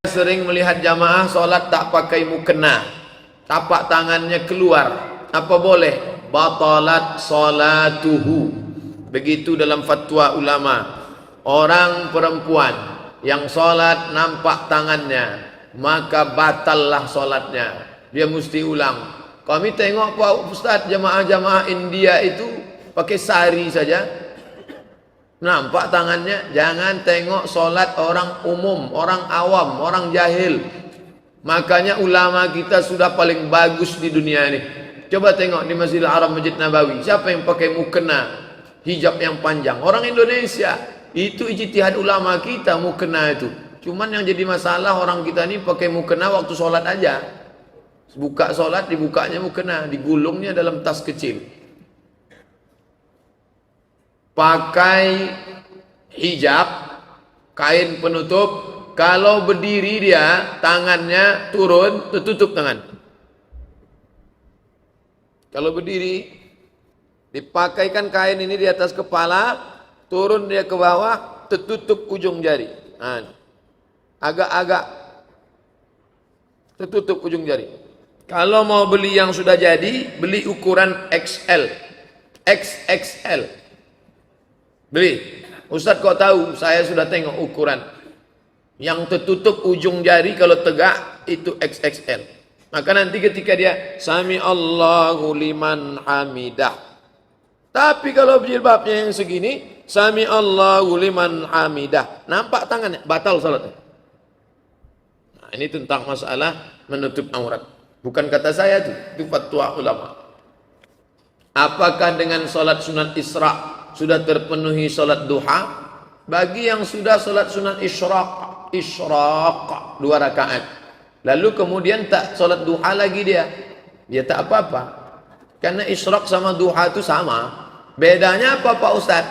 sering melihat jamaah sholat tak pakai mukena, tapak tangannya keluar. Apa boleh? Batalat sholatuhu. Begitu dalam fatwa ulama. Orang perempuan yang sholat nampak tangannya, maka batallah sholatnya. Dia mesti ulang. Kami tengok Pak Ustaz, jamaah-jamaah India itu pakai sari saja, nampak tangannya. Jangan tengok solat orang umum, orang awam, orang jahil. Makanya ulama kita sudah paling bagus di dunia ini. Coba tengok di Masjidil Haram, Masjid Nabawi, siapa yang pakai mukena, hijab yang panjang? Orang Indonesia. Itu ijtihad ulama kita, mukena itu. Cuman yang jadi masalah orang kita ini pakai mukena waktu solat aja. Buka solat, dibukanya mukena, digulungnya dalam tas kecil. Pakai hijab, kain penutup. Kalau berdiri dia, tangannya turun, tertutup tangan. Kalau berdiri, dipakaikan kain ini di atas kepala, turun dia ke bawah, tertutup ujung jari. Agak-agak tertutup ujung jari. Kalau mau beli yang sudah jadi, beli ukuran XL, XXL. Beli. Ustaz kok tahu? Saya sudah tengok ukuran. Yang tertutup ujung jari kalau tegak itu XXL. Maka nanti ketika dia Sami Allahu liman hamidah. Tapi kalau jilbabnya yang segini, Sami Allahu liman hamidah. Nampak tangannya, batal salatnya. Nah, ini tentang masalah menutup aurat. Bukan kata saya itu fatwa ulama. Apakah dengan solat sunat Isra sudah terpenuhi solat duha? Bagi yang sudah solat sunat Isyraq 2 rakaat, lalu kemudian tak solat duha lagi dia tak apa-apa. Karena Isyraq sama duha itu sama. Bedanya apa Pak Ustaz?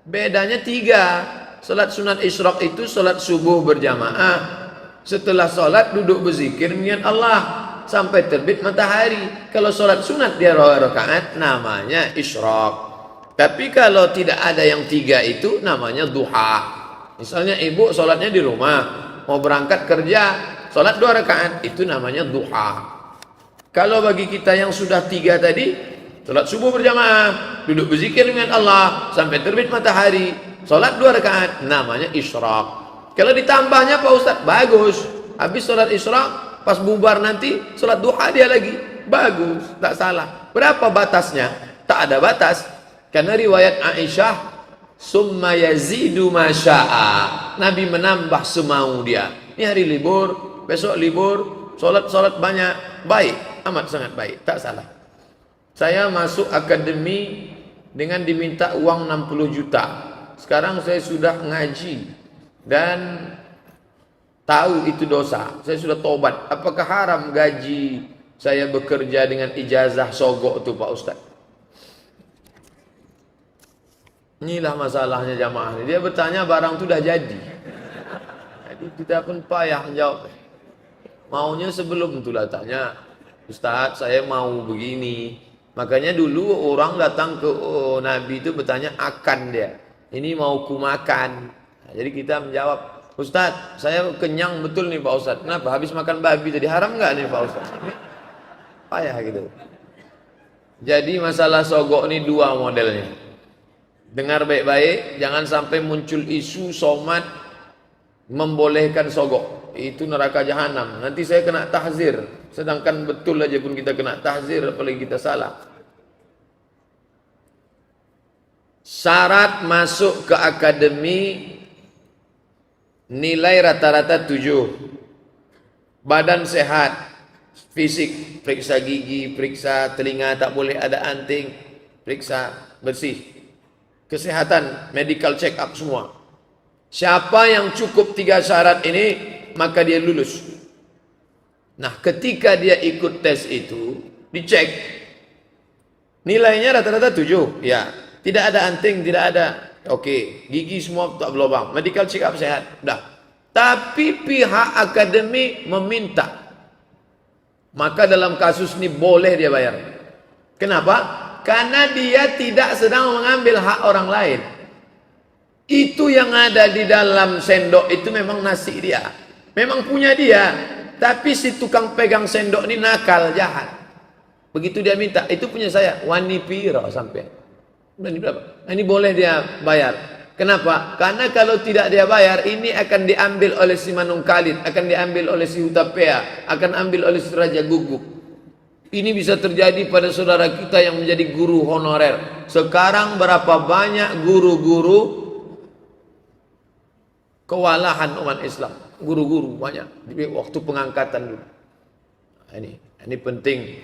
Bedanya 3. Solat sunat Isyraq itu solat subuh berjamaah. Setelah solat duduk berzikir mengingat Allah sampai terbit matahari. Kalau solat sunat dia 2 rakaat namanya Isyraq. Tapi kalau tidak ada yang 3 itu namanya duha. Misalnya ibu solatnya di rumah, mau berangkat kerja, solat 2 rakaat itu namanya duha. Kalau bagi kita yang sudah 3 tadi, solat subuh berjamaah, duduk berzikir dengan Allah sampai terbit matahari, solat 2 rakaat namanya Isyraq. Kalau ditambahnya Pak Ustaz, bagus. Habis solat Isyraq, pas bubar nanti sholat duha dia lagi, bagus, tak salah. Berapa batasnya? Tak ada batas. Karena riwayat Aisyah, summa yazidu masya'a. Nabi menambah semau dia. Ini hari libur, besok libur, sholat banyak, baik, amat sangat baik, tak salah. Saya masuk akademi dengan diminta uang 60 juta. Sekarang saya sudah ngaji dan tahu itu dosa. Saya sudah tobat. Apakah haram gaji saya bekerja dengan ijazah sogok itu Pak Ustaz? Inilah masalahnya jamaah ini. Dia bertanya barang itu dah jadi. Jadi kita pun payah menjawab. Maunya sebelum itulah tanya, Ustaz saya mau begini. Makanya dulu orang datang ke Nabi itu bertanya akan dia. Ini mau ku makan. Nah, jadi kita menjawab, Ustaz, saya kenyang betul nih Pak Ustaz. Kenapa? Habis makan babi tadi, haram nggak nih Pak Ustaz? Payah gitu. Jadi masalah sogok ini 2 modelnya. Dengar baik-baik, jangan sampai muncul isu somat membolehkan sogok. Itu neraka jahanam. Nanti saya kena tahzir. Sedangkan betul aja pun kita kena tahzir, apalagi kita salah. Syarat masuk ke akademi nilai rata-rata 7. Badan sehat, fisik, periksa gigi, periksa telinga, tak boleh ada anting, periksa bersih. Kesehatan, medical check up semua. Siapa yang cukup 3 syarat ini, maka dia lulus. Nah, ketika dia ikut tes itu, dicek. Nilainya rata-rata 7, ya. Tidak ada anting, tidak ada. Oke, gigi semua tak berlubang, medical check up sehat, dah. Tapi pihak akademi meminta, maka dalam kasus ini boleh dia bayar. Kenapa? Karena dia tidak sedang mengambil hak orang lain. Itu yang ada di dalam sendok itu memang nasi dia. Memang punya dia, tapi si tukang pegang sendok ini nakal, jahat. Begitu dia minta, itu punya saya, wani piro sampai. Wani berapa? Nah, ini boleh dia bayar. Kenapa? Karena kalau tidak dia bayar, ini akan diambil oleh si Manung Khalid, akan diambil oleh si Hutapea, akan ambil oleh si Raja Guguk. Ini bisa terjadi pada saudara kita yang menjadi guru honorer. Sekarang berapa banyak guru-guru kewalahan umat Islam. Guru-guru banyak di waktu pengangkatan dulu. Ini penting.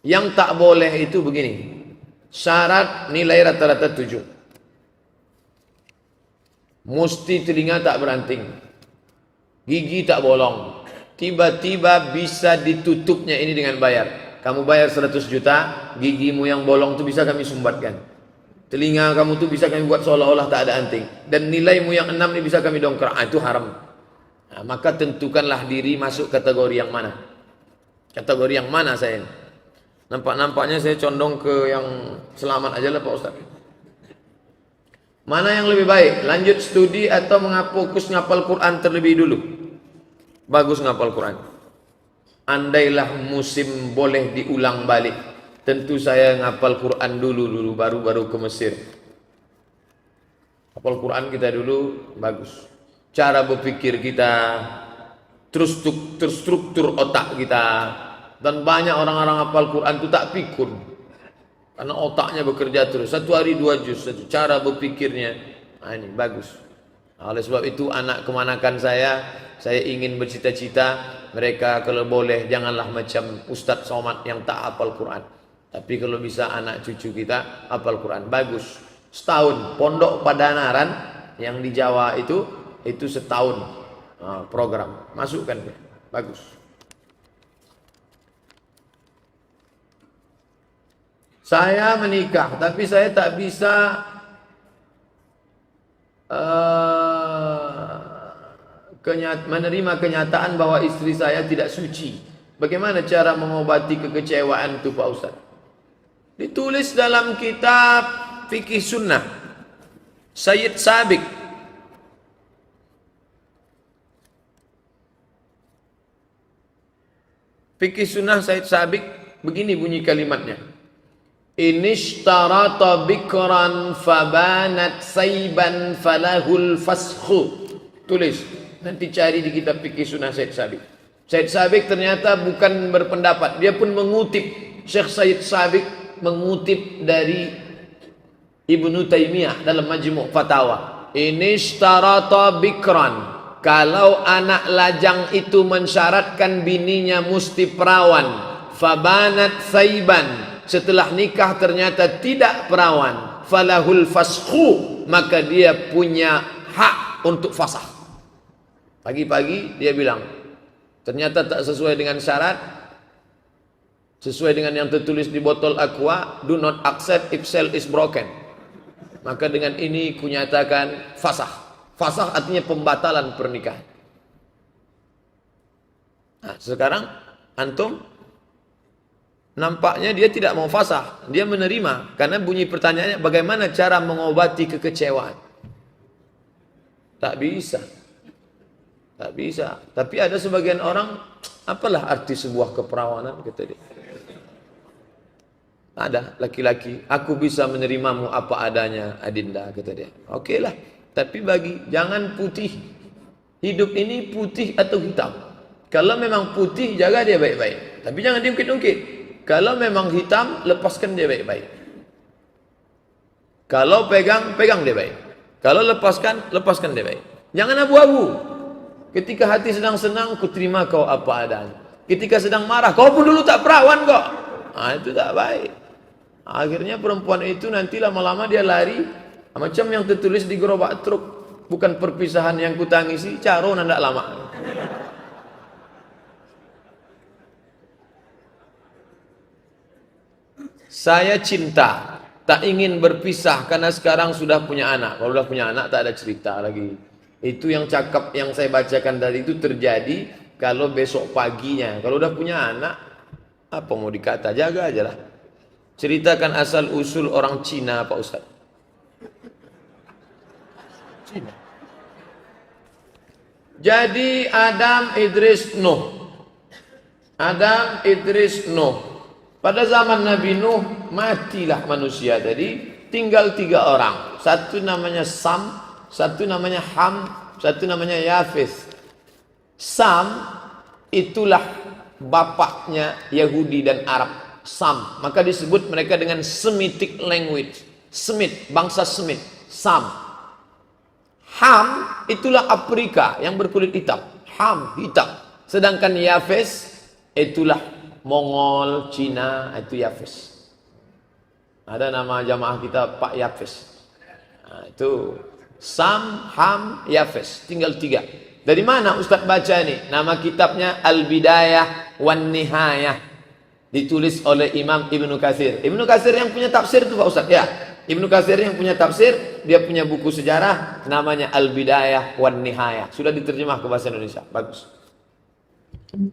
Yang tak boleh itu begini. Syarat nilai rata-rata 7. Mesti telinga tak beranting. Gigi tak bolong. Tiba-tiba bisa ditutupnya ini dengan bayar. Kamu bayar 100 juta, gigimu yang bolong itu bisa kami sumbatkan. Telinga kamu itu bisa kami buat seolah-olah tak ada anting. Dan nilaimu yang 6 ini bisa kami dongkrak. Itu haram. Nah, maka tentukanlah diri masuk kategori yang mana. Kategori yang mana saya ini. Nampak-nampaknya saya condong ke yang selamat aja lah Pak Ustaz. Mana yang lebih baik? Lanjut studi atau fokus ngapal Quran terlebih dulu? Bagus ngapal Quran. Andailah musim boleh diulang balik, tentu saya ngapal Quran dulu baru ke Mesir. Hafal Quran kita dulu bagus. Cara berpikir kita, terstruktur otak kita. Dan banyak orang-orang hafal Quran itu tak pikun. Karena otaknya bekerja terus. 1 hari 2 juz, cara berpikirnya. Nah, ini bagus. Nah, oleh sebab itu anak kemanakan saya ingin bercita-cita mereka kalau boleh janganlah macam Ustadz Somad yang tak hafal Quran. Tapi kalau bisa anak cucu kita hafal Quran, bagus. Setahun pondok Padanaran yang di Jawa itu setahun program, masukkan ya. Bagus. Saya menikah tapi saya tak bisa menerima kenyataan bahwa istri saya tidak suci. Bagaimana cara mengobati kekecewaan itu Pak Ustaz? Ditulis dalam kitab Fikih Sunnah Sayyid Sabiq. Fikih Sunnah Sayyid Sabiq, begini bunyi kalimatnya. Inishtarata bikran fabanat saiban falahul faskhu. Tulis, nanti cari di kitab Fikih Sunnah Sayyid Sabiq. Sayyid Sabiq ternyata bukan berpendapat, dia pun mengutip. Syekh Sayyid Sabiq mengutip dari Ibnu Taimiyah dalam Majmu' Fatawa. Inishtarata bikran, kalau anak lajang itu mensyaratkan bininya mesti perawan, fabanat saiban, setelah nikah ternyata tidak perawan, falahul faskhu, maka dia punya hak untuk fasah. Pagi-pagi dia bilang, ternyata tak sesuai dengan syarat, sesuai dengan yang tertulis di botol aqua, do not accept if cell is broken. Maka dengan ini kunyatakan fasah. Fasah artinya pembatalan pernikahan. Nah, sekarang antum nampaknya dia tidak mau fasah, dia menerima. Karena bunyi pertanyaannya, bagaimana cara mengobati kekecewaan? Tak bisa. Tak bisa. Tapi ada sebagian orang, apalah arti sebuah keperawanan, kata dia. Ada laki-laki, aku bisa menerimamu apa adanya, Adinda, kata dia. Oke lah, tapi jangan putih. Hidup ini putih atau hitam. Kalau memang putih, jaga dia baik-baik. Tapi jangan diungkit-ungkit. Kalau memang hitam, lepaskan dia baik-baik. Kalau pegang dia baik. Kalau lepaskan dia baik. Jangan abu-abu. Ketika hati sedang senang, ku terima kau apa adanya. Ketika sedang marah, kau pun dulu tak perawan kok. Nah, itu tak baik. Akhirnya perempuan itu nanti lama-lama dia lari. Macam yang tertulis di gerobak truk. Bukan perpisahan yang kutangisi, caro nandak lama. Saya cinta, tak ingin berpisah karena sekarang sudah punya anak. Kalau sudah punya anak tak ada cerita lagi. Itu yang cakap yang saya bacakan tadi itu terjadi kalau besok paginya. Kalau sudah punya anak, apa mau dikata, jaga aja lah. Ceritakan asal usul orang Cina Pak Ustaz. Cina. Jadi Adam, Idris, Nuh. Adam, Idris, Nuh. Pada zaman Nabi Nuh matilah manusia tadi, tinggal 3 orang. Satu namanya Sam, satu namanya Ham, satu namanya Yafis. Sam itulah bapaknya Yahudi dan Arab. Sam, maka disebut mereka dengan Semitic language. Semit, bangsa Semit. Sam. Ham itulah Afrika yang berkulit hitam. Ham hitam. Sedangkan Yafes itulah Mongol, Cina, itu Yafes. Ada nama jamaah kita Pak Yafes. Nah, itu Sam, Ham, Yafes. Tinggal 3. Dari mana Ustaz baca ini? Nama kitabnya Al-Bidayah wan Nihayah. Ditulis oleh Imam Ibnu Katsir. Ibnu Katsir yang punya tafsir itu Pak Ustaz. Ya, Ibnu Katsir yang punya tafsir, dia punya buku sejarah namanya Al-Bidayah wan Nihayah. Sudah diterjemah ke bahasa Indonesia. Bagus.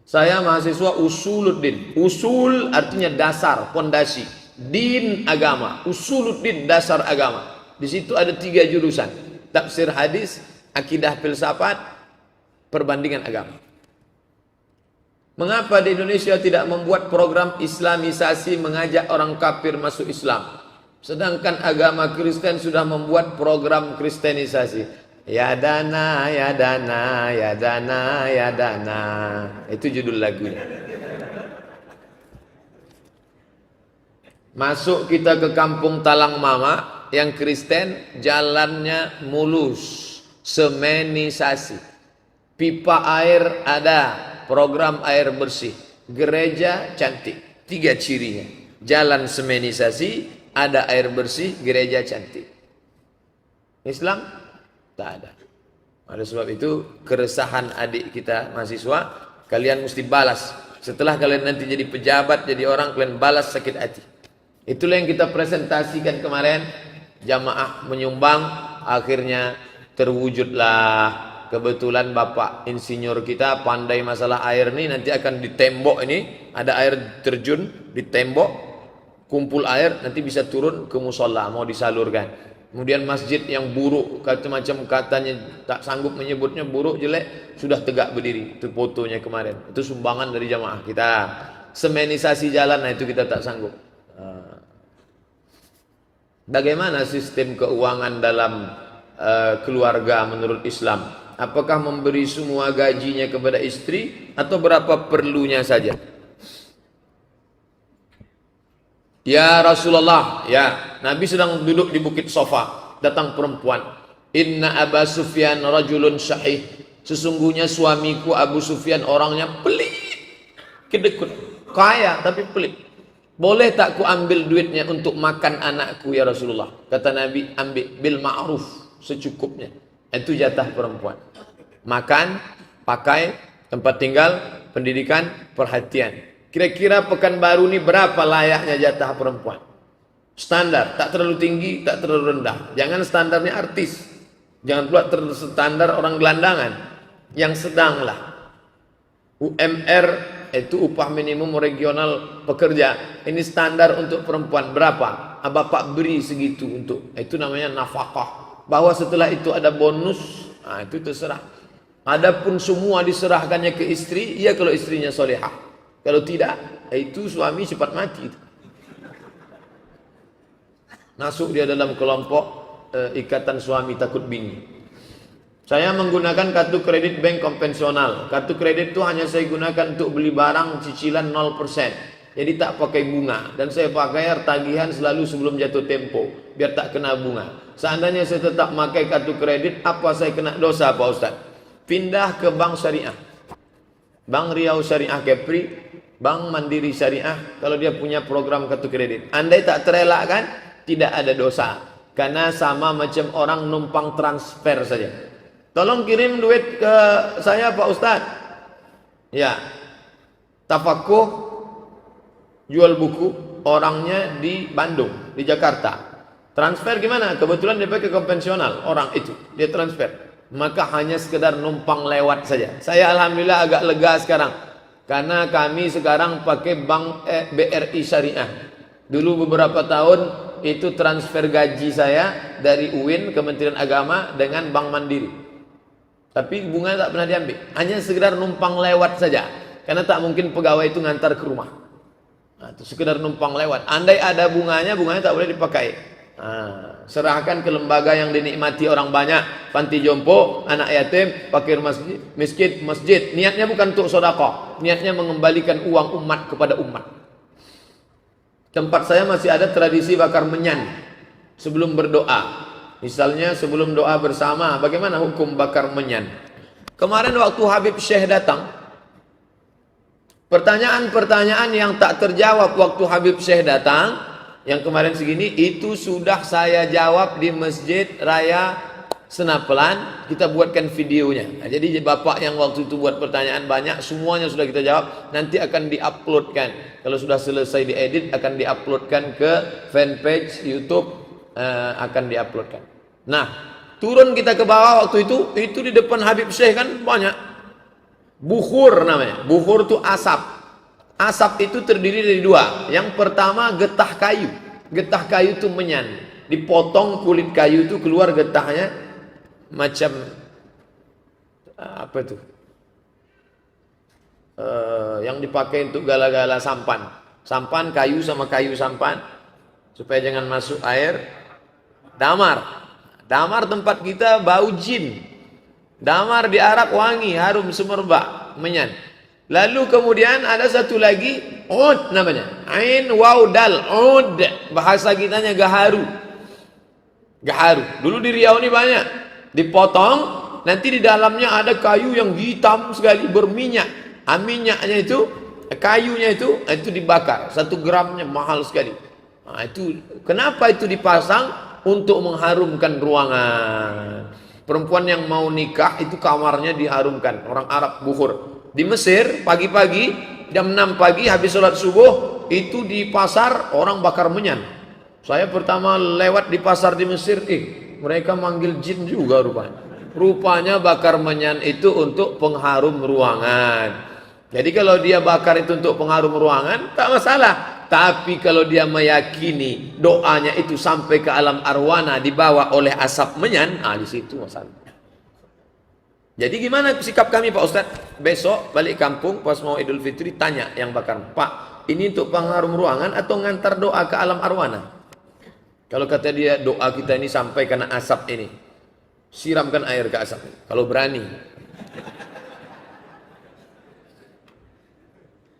Saya mahasiswa Usuluddin. Usul artinya dasar, pondasi. Din agama. Usuluddin dasar agama. Di situ ada 3 jurusan. Tafsir hadis, akidah filsafat, perbandingan agama. Mengapa di Indonesia tidak membuat program islamisasi mengajak orang kafir masuk Islam? Sedangkan agama Kristen sudah membuat program kristenisasi. Ya dana, ya dana, ya dana, ya dana. Itu judul lagunya. Masuk kita ke kampung Talang Mama yang Kristen, jalannya mulus, semenisasi. Pipa air ada, program air bersih, gereja cantik. 3 cirinya. Jalan semenisasi, ada air bersih, gereja cantik. Islam tak ada. Oleh sebab itu keresahan adik kita mahasiswa kalian mesti balas. Setelah kalian nanti jadi pejabat, jadi orang, kalian balas sakit hati. Itulah yang kita presentasikan kemarin. Jamaah menyumbang, akhirnya terwujudlah. Kebetulan Bapak insinyur kita pandai masalah air nih, nanti akan di tembok ini ada air terjun di tembok, kumpul air nanti bisa turun ke musola mau disalurkan. Kemudian masjid yang buruk, macam katanya tak sanggup menyebutnya, buruk jelek, sudah tegak berdiri. Itu fotonya kemarin. Itu sumbangan dari jamaah kita. Semenisasi jalan, nah itu kita tak sanggup. Bagaimana sistem keuangan dalam keluarga menurut Islam? Apakah memberi semua gajinya kepada istri atau berapa perlunya saja? Ya Rasulullah, ya Nabi sedang duduk di bukit Sofa, datang perempuan. Inna Aba Sufyan rajulun syahih. Sesungguhnya suamiku Abu Sufyan orangnya pelit, kedekut, kaya tapi pelit. Boleh tak ku ambil duitnya untuk makan anakku ya Rasulullah? Kata Nabi, ambil bil ma'ruf, secukupnya. Itu jatah perempuan. Makan, pakai, tempat tinggal, pendidikan, perhatian. Kira-kira Pekanbaru ini berapa layaknya jatah perempuan? Standar, tak terlalu tinggi, tak terlalu rendah. Jangan standarnya artis. Jangan pula standar orang gelandangan. Yang sedang lah. UMR itu upah minimum regional pekerja. Ini standar untuk perempuan berapa? Bapak beri segitu untuk. Itu namanya nafkah. Bahwa setelah itu ada bonus, nah itu terserah. Adapun semua diserahkannya ke istri, ya kalau istrinya solehah. Kalau tidak, itu suami cepat mati. Masuk dia dalam kelompok ikatan suami takut bini. Saya menggunakan kartu kredit bank konvensional. Kartu kredit itu hanya saya gunakan untuk beli barang cicilan 0%. Jadi tak pakai bunga. Dan saya pakai tagihan selalu sebelum jatuh tempo. Biar tak kena bunga. Seandainya saya tetap pakai kartu kredit, apa saya kena dosa Pak Ustaz? Pindah ke bank syariah. Bank Riau Syariah Kepri, Bank Mandiri Syariah, kalau dia punya program kartu kredit. Andai tak terelakkan, tidak ada dosa. Karena sama macam orang numpang transfer saja. Tolong kirim duit ke saya Pak Ustaz. Ya. Tafakuh jual buku, orangnya di Bandung, di Jakarta. Transfer gimana? Kebetulan dia pakai konvensional, orang itu dia transfer. Maka hanya sekedar numpang lewat saja. Saya alhamdulillah agak lega sekarang, karena kami sekarang pakai bank BRI Syariah. Dulu beberapa tahun itu transfer gaji saya dari UIN Kementerian Agama dengan Bank Mandiri. Tapi bunganya tak pernah diambil. Hanya sekedar numpang lewat saja. Karena tak mungkin pegawai itu ngantar ke rumah. Nah, itu sekedar numpang lewat. Andai ada bunganya, bunganya tak boleh dipakai. Nah, serahkan ke lembaga yang dinikmati orang banyak. Panti jompo, anak yatim, fakir miskin, masjid. Niatnya bukan untuk sedekah. Niatnya mengembalikan uang umat kepada umat. Tempat saya masih ada tradisi bakar menyan sebelum berdoa. Misalnya sebelum doa bersama, bagaimana hukum bakar menyan? Kemarin waktu Habib Syekh datang, pertanyaan-pertanyaan yang tak terjawab waktu Habib Syekh datang, yang kemarin segini, itu sudah saya jawab di Masjid Raya Senapelan. Kita buatkan videonya. Nah, jadi bapak yang waktu itu buat pertanyaan banyak, semuanya sudah kita jawab. Nanti akan diuploadkan. Kalau sudah selesai diedit, akan diuploadkan ke fanpage YouTube, akan diuploadkan. Nah, turun kita ke bawah waktu itu di depan Habib Syekh kan banyak. Bukhur namanya. Bukhur itu asap. Asap itu terdiri dari dua. Yang pertama getah kayu. Getah kayu itu menyan. Dipotong kulit kayu itu keluar getahnya macam apa itu? Yang dipakai untuk gala-gala sampan. Sampan kayu sama kayu sampan supaya jangan masuk air. Damar. Damar tempat kita bau jin. Damar di Arab wangi, harum semerbak, menyan. Lalu kemudian ada satu lagi, ud namanya. Ain waw dal, ud. Bahasa kitanya gaharu. Gaharu. Dulu di Riau ini banyak. Dipotong, nanti di dalamnya ada kayu yang hitam sekali, berminyak. Minyaknya itu, kayunya itu dibakar. 1 gramnya mahal sekali. Nah, itu kenapa itu dipasang? Untuk mengharumkan ruangan. Perempuan yang mau nikah itu kamarnya diharumkan. Orang Arab bukhur. Di Mesir pagi-pagi jam 6 pagi habis sholat subuh itu di pasar orang bakar menyan. Saya pertama lewat di pasar di Mesir, mereka manggil jin juga rupanya. Rupanya bakar menyan itu untuk pengharum ruangan. Jadi kalau dia bakar itu untuk pengharum ruangan tak masalah. Tapi kalau dia meyakini doanya itu sampai ke alam arwana dibawa oleh asap menyan, di situ masalah. Jadi gimana sikap kami Pak Ustadz? Besok balik kampung pas mau Idul Fitri tanya yang bakar, Pak, ini untuk pengharum ruangan atau ngantar doa ke alam arwana? Kalau kata dia doa kita ini sampai kena asap ini, siramkan air ke asap. Kalau berani.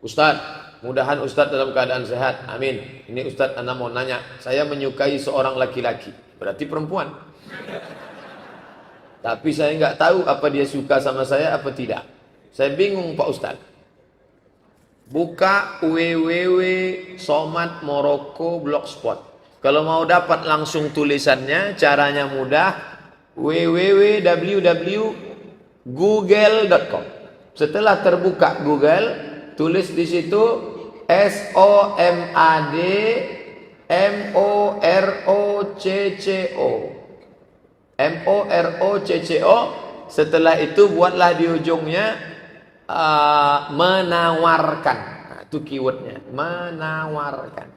Ustadz, mudahan Ustadz dalam keadaan sehat. Amin. Ini Ustadz Anda mau nanya. Saya menyukai seorang laki-laki. Berarti perempuan. Tapi saya nggak tahu apa dia suka sama saya apa tidak. Saya bingung Pak Ustadz. Buka www.somatmorocco.blogspot. Kalau mau dapat langsung tulisannya, caranya mudah. www.google.com. Setelah terbuka Google, tulis di situ SOMADMOROCCO. MOROCCO. Setelah itu buatlah di ujungnya menawarkan. Nah, itu keywordnya, menawarkan.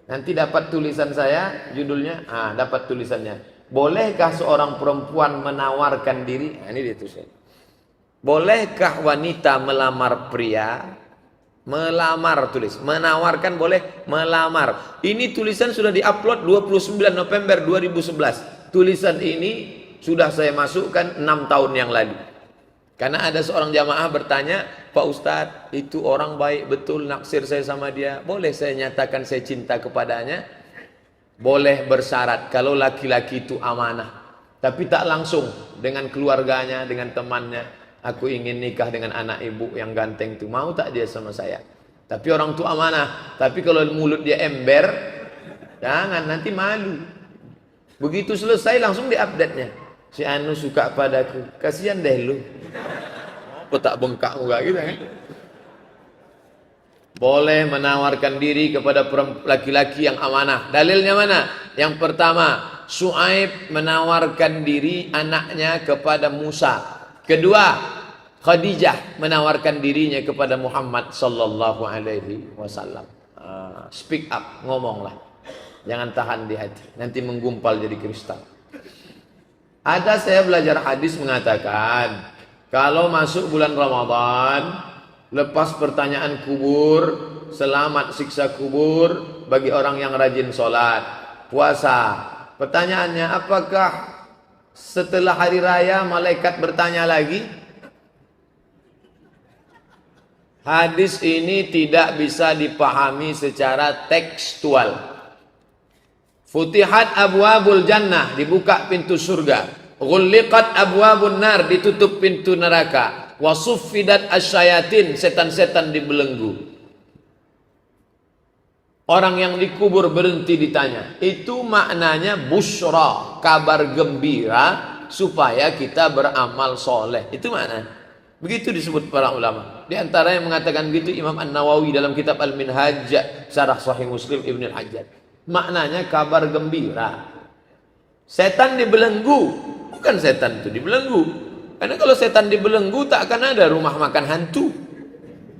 Nanti dapat tulisan saya, judulnya, dapat tulisannya. Bolehkah seorang perempuan menawarkan diri? Nah, ini dituliskan. Bolehkah wanita melamar pria? Melamar tulis. Menawarkan boleh, melamar. Ini tulisan sudah diupload 29 November 2011. Tulisan ini sudah saya masukkan 6 tahun yang lalu. Karena ada seorang jamaah bertanya, Pak Ustadz, itu orang baik betul, naksir saya sama dia. Boleh saya nyatakan saya cinta kepadanya? Boleh bersyarat kalau laki-laki itu amanah. Tapi tak langsung dengan keluarganya, dengan temannya. Aku ingin nikah dengan anak ibu yang ganteng itu. Mau tak dia sama saya? Tapi orang tua amanah. Tapi kalau mulut dia ember, jangan, nanti malu. Begitu selesai langsung di-update-nya. Si Anu suka padaku. Kasihan deh lu. Apa tak bengkak muka kita kan? Boleh menawarkan diri kepada laki-laki yang amanah. Dalilnya mana? Yang pertama, Syuaib menawarkan diri anaknya kepada Musa. Kedua, Khadijah menawarkan dirinya kepada Muhammad sallallahu alaihi wasallam. Speak up, ngomonglah. Jangan tahan di hati. Nanti menggumpal jadi kristal. Ada saya belajar hadis mengatakan, kalau masuk bulan Ramadan, lepas pertanyaan kubur, selamat siksa kubur bagi orang yang rajin sholat, puasa. Pertanyaannya, apakah setelah hari raya malaikat bertanya lagi? Hadis ini tidak bisa dipahami secara tekstual. Futihat abwabul jannah, dibuka pintu surga. Ghulliqat abwabun nar, ditutup pintu neraka. Wasuffidat asyayatin, setan-setan dibelenggu. Orang yang dikubur berhenti ditanya. Itu maknanya busyra, kabar gembira supaya kita beramal soleh. Itu makna. Begitu disebut para ulama. Di antara yang mengatakan begitu Imam An-Nawawi dalam kitab Al-Minhaj, Syarah Sahih Muslim Ibn Al-Hajjaj. Maknanya kabar gembira. Setan dibelenggu, bukan setan itu dibelenggu. Karena kalau setan dibelenggu tak akan ada rumah makan hantu.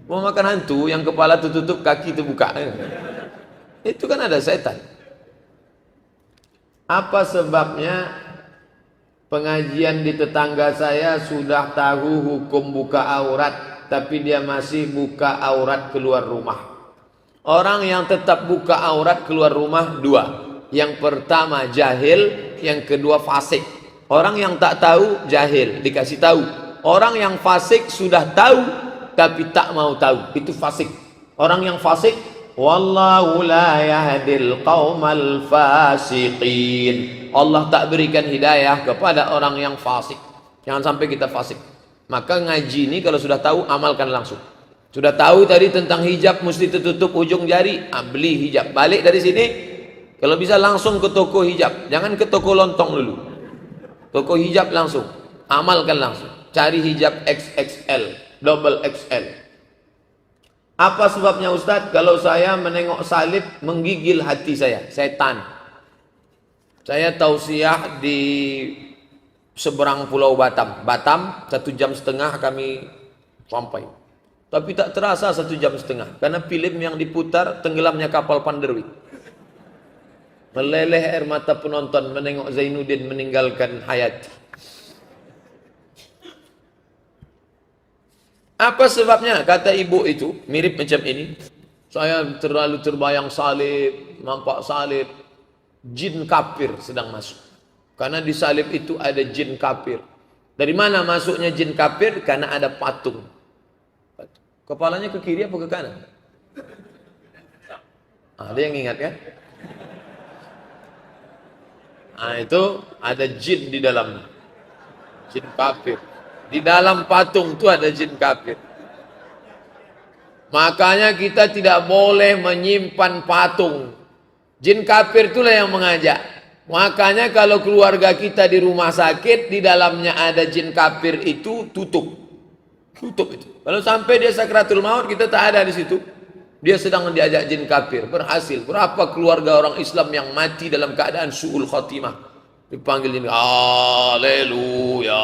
Rumah makan hantu yang kepala tertutup, kaki terbuka. Itu kan ada setan. Apa sebabnya pengajian di tetangga saya sudah tahu hukum buka aurat, tapi dia masih buka aurat keluar rumah? Orang yang tetap buka aurat keluar rumah dua. Yang pertama jahil, yang kedua fasik. Orang yang tak tahu jahil, dikasih tahu. Orang yang fasik sudah tahu tapi tak mau tahu, itu fasik. Orang yang fasik, wallahu la yahdil qaumal fasiqin. Allah tak berikan hidayah kepada orang yang fasik. Jangan sampai kita fasik. Maka ngaji ini kalau sudah tahu, amalkan langsung. Sudah tahu tadi tentang hijab mesti tertutup ujung jari, beli hijab. Balik dari sini, kalau bisa langsung ke toko hijab, jangan ke toko lontong dulu. Toko hijab langsung, amalkan langsung. Cari hijab XXL, double XL. Apa sebabnya Ustadz? Kalau saya menengok salib menggigil hati saya, setan. Saya tausiah di seberang Pulau Batam. Batam 1,5 jam kami sampai. Tapi tak terasa 1,5 jam karena film yang diputar tenggelamnya kapal Panderwi. Meleleh air mata penonton menengok Zainuddin meninggalkan hayat. Apa sebabnya? Kata ibu itu mirip macam ini. Saya terlalu terbayang salib, nampak salib, jin kafir sedang masuk. Karena di salib itu ada jin kafir. Dari mana masuknya jin kafir? Karena ada patung. Kepalanya ke kiri apa ke kanan? Ada yang ingat kan? Nah, itu ada jin di dalamnya. Jin kafir. Di dalam patung itu ada jin kafir. Makanya kita tidak boleh menyimpan patung. Jin kafir itulah yang mengajak. Makanya kalau keluarga kita di rumah sakit, di dalamnya ada jin kafir itu, tutup. Tutup itu. Kalau sampai dia sakratul maut, kita tak ada di situ. Dia sedang diajak jin kafir. Berhasil. Berapa keluarga orang Islam yang mati dalam keadaan su'ul khatimah. Dipanggil jin, haleluya.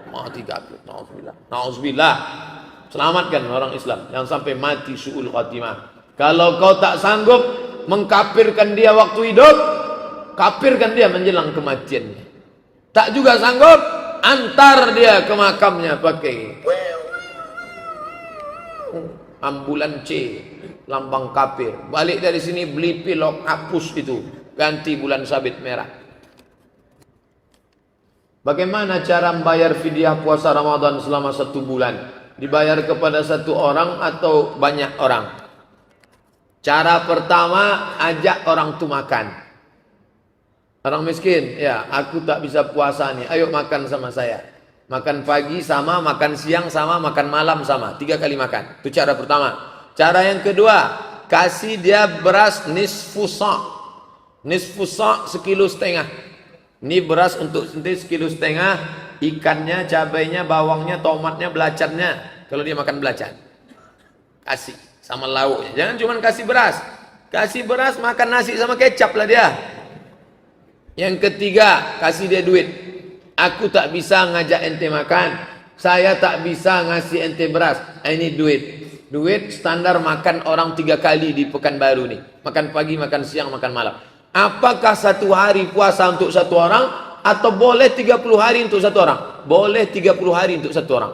Mati kafir. Nauzubillah. Nauzubillah. Selamatkan orang Islam. Jangan sampai mati su'ul khatimah. Kalau kau tak sanggup mengkafirkan dia waktu hidup, kafirkan dia menjelang kematiannya. Tak juga sanggup, antar dia ke makamnya pakai ambulan C, lambang kafir. Balik dari sini beli pilok, hapus itu, ganti bulan sabit merah. Bagaimana cara membayar fidyah puasa Ramadan selama 1 bulan? Dibayar kepada 1 orang atau banyak orang? Cara pertama, ajak orang itu makan. Orang miskin, ya aku tak bisa puasa nih, ayo makan sama saya. Makan pagi sama, makan siang sama, makan malam sama. 3 kali makan. Itu cara pertama. Cara yang kedua, kasih dia beras nisfu sa'. Nisfu sa' 1,5 kilo. Ini beras untuk sendiri 1,5 kilo. Ikannya, cabainya, bawangnya, tomatnya, belacannya. Kalau dia makan belacan, kasih sama lauknya. Jangan cuma kasih beras. Kasih beras, makan nasi sama kecap lah dia. Yang ketiga, kasih dia duit. Aku tak bisa ngajak ente makan, saya tak bisa ngasih ente beras. Ini duit. Duit standar makan orang 3 kali di Pekanbaru nih. Makan pagi, makan siang, makan malam. Apakah 1 hari puasa untuk 1 orang? atau boleh 30 hari untuk satu orang? Boleh 30 hari untuk satu orang.